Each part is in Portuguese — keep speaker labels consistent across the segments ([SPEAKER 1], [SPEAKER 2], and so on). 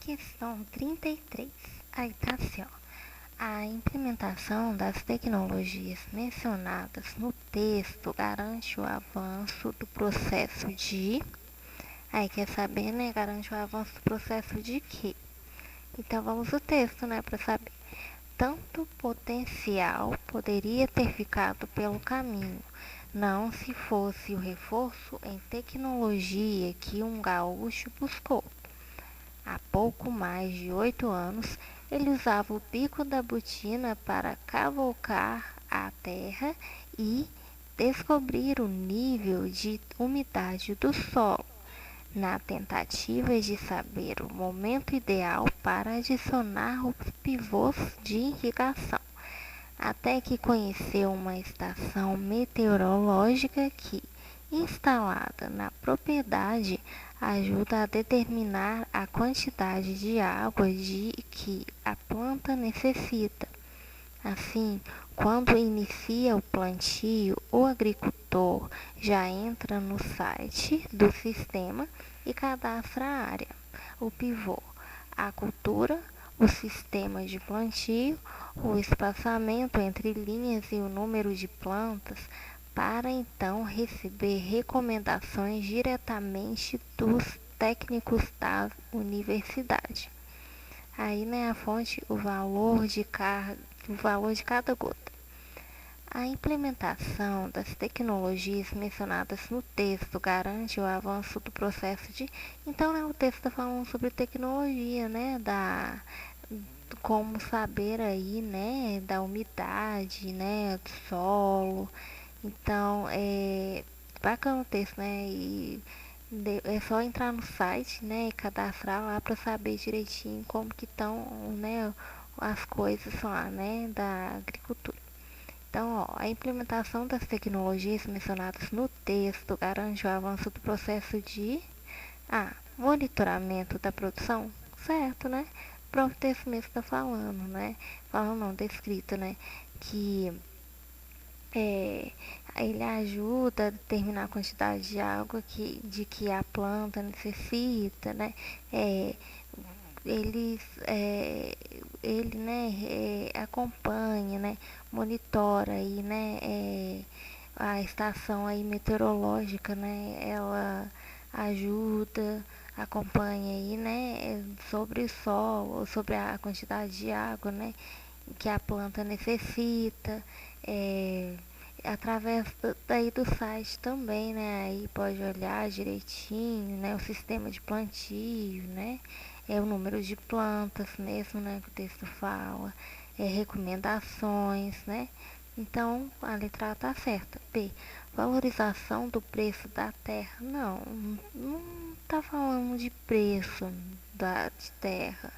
[SPEAKER 1] Questão 33. Aí tá assim, ó. A implementação das tecnologias mencionadas no texto garante o avanço do processo de... Aí quer saber, né? Garante o avanço do processo de quê? Então vamos ao texto, né? Para saber. Tanto potencial poderia ter ficado pelo caminho, não se fosse o reforço em tecnologia que um gaúcho buscou. Há pouco mais de 8 anos, ele usava o bico da botina para cavocar a terra e descobrir o nível de umidade do solo, na tentativa de saber o momento ideal para adicionar os pivôs de irrigação, até que conheceu uma estação meteorológica que, instalada na propriedade, ajuda a determinar a quantidade de água de que a planta necessita. Assim, quando inicia o plantio, o agricultor já entra no site do sistema e cadastra a área, o pivô, a cultura, o sistema de plantio, o espaçamento entre linhas e o número de plantas, para então receber recomendações diretamente dos técnicos da universidade. Aí, né, a fonte, o valor de cada gota. A implementação das tecnologias mencionadas no texto garante o avanço do processo de... Então, né, o texto está falando sobre tecnologia, né, como saber aí, né, da umidade, né, do solo. Então, é bacana o texto, né, e é só entrar no site, né, e cadastrar lá para saber direitinho como que estão, né, as coisas lá, né, da agricultura. Então, ó, a implementação das tecnologias mencionadas no texto garante o avanço do processo de monitoramento da produção, certo, né? O próprio texto mesmo está falando, né? Falando não, descrito, né? Que é, ele ajuda a determinar a quantidade de água de que a planta necessita, né? É, eles, ele, né, acompanha, né, monitora aí, né, a estação aí meteorológica, né, ela ajuda, acompanha aí, né, sobre o sol, sobre a quantidade de água, né, que a planta necessita, através daí do site também, né, aí pode olhar direitinho, né, o sistema de plantio, né, o número de plantas mesmo, né, que o texto fala, recomendações, né. Então, a letra A está certa. B, valorização do preço da terra. Não está falando de preço de terra.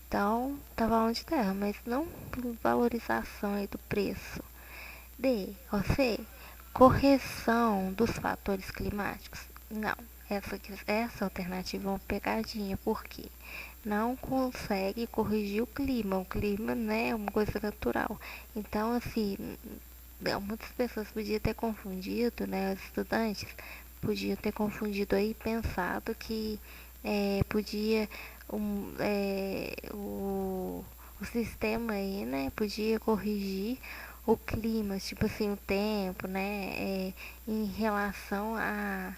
[SPEAKER 1] Então, está falando de terra, mas não valorização aí do preço. D, ou C, correção dos fatores climáticos. Não, essa alternativa é uma pegadinha, porque não consegue corrigir o clima. O clima, né, é uma coisa natural. Então, assim, muitas pessoas podiam ter confundido, né, os estudantes podiam ter confundido aí, pensado que podia o sistema aí, né, podia corrigir o clima, tipo assim, o tempo, né, em relação a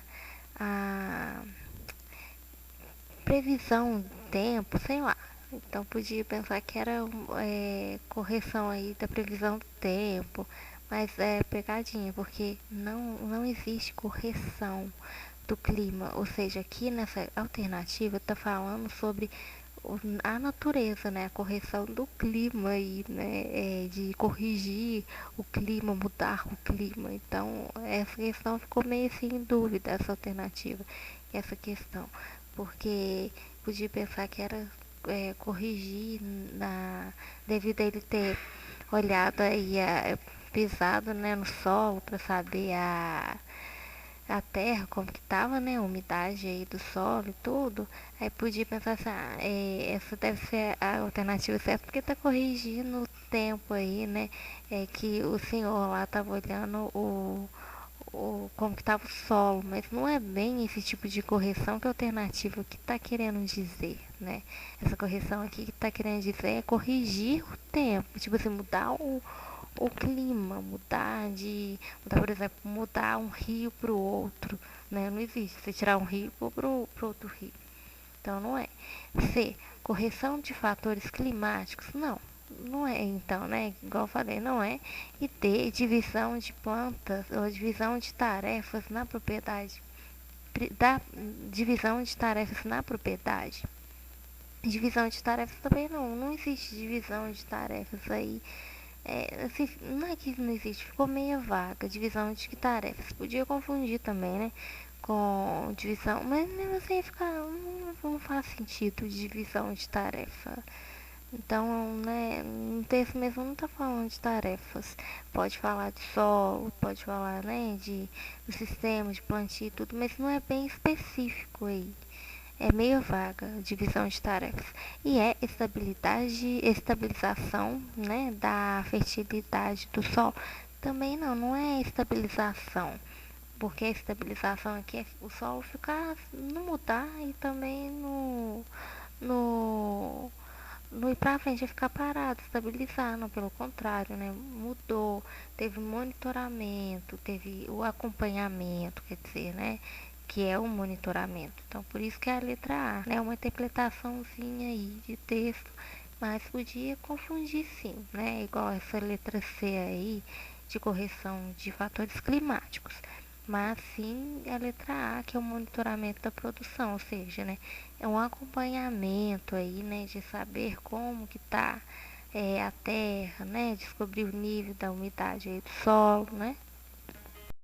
[SPEAKER 1] previsão do tempo, sei lá. Então podia pensar que era correção aí da previsão do tempo, mas é pegadinha, porque não existe correção do clima. Ou seja, aqui nessa alternativa está falando sobre a natureza, né? A correção do clima aí, né? De corrigir o clima, mudar o clima. Então, essa questão ficou meio assim em dúvida, essa alternativa, essa questão. Porque podia pensar que era corrigir devido a ele ter olhado aí, pisado, né, no solo para saber a terra, como que tava, né, a umidade aí do solo e tudo, aí podia pensar assim, essa deve ser a alternativa certa, porque tá corrigindo o tempo aí, né, que o senhor lá tava olhando como que estava o solo, mas não é bem esse tipo de correção que a alternativa que está querendo dizer, né? Essa correção aqui que está querendo dizer é corrigir o tempo, tipo assim, mudar o clima, mudar, por exemplo, mudar um rio para o outro, né? Não existe você tirar um rio e pôr para outro rio. Então não é. C, correção de fatores climáticos, não. Não é, então, né? Igual eu falei, não é. E D, divisão de plantas ou divisão de tarefas na propriedade. Da divisão de tarefas na propriedade. Divisão de tarefas também não. Não existe divisão de tarefas aí. Assim, não é que não existe, ficou meia vaga. Divisão de tarefas. Podia confundir também, né? Com divisão, mas mesmo assim fica, não faz sentido divisão de tarefa. Então, né, no texto mesmo não está falando de tarefas. Pode falar de solo, pode falar, né, do sistema, de plantio e tudo, mas não é bem específico aí. É meio vaga a divisão de tarefas. E é estabilização, né, da fertilidade do solo. Também não é estabilização. Porque a estabilização aqui é o solo ficar, não mudar e também no, no ir pra frente é ficar parado, estabilizar, não, pelo contrário, né? Mudou, teve monitoramento, teve o acompanhamento, quer dizer, né? Que é o monitoramento. Então, por isso que é a letra A, né? Uma interpretaçãozinha aí de texto, mas podia confundir sim, né? Igual essa letra C aí, de correção de fatores climáticos. Mas sim a letra A, que é o monitoramento da produção, ou seja, né? É um acompanhamento aí, né, de saber como que tá a terra, né, descobrir o nível da umidade aí do solo, né.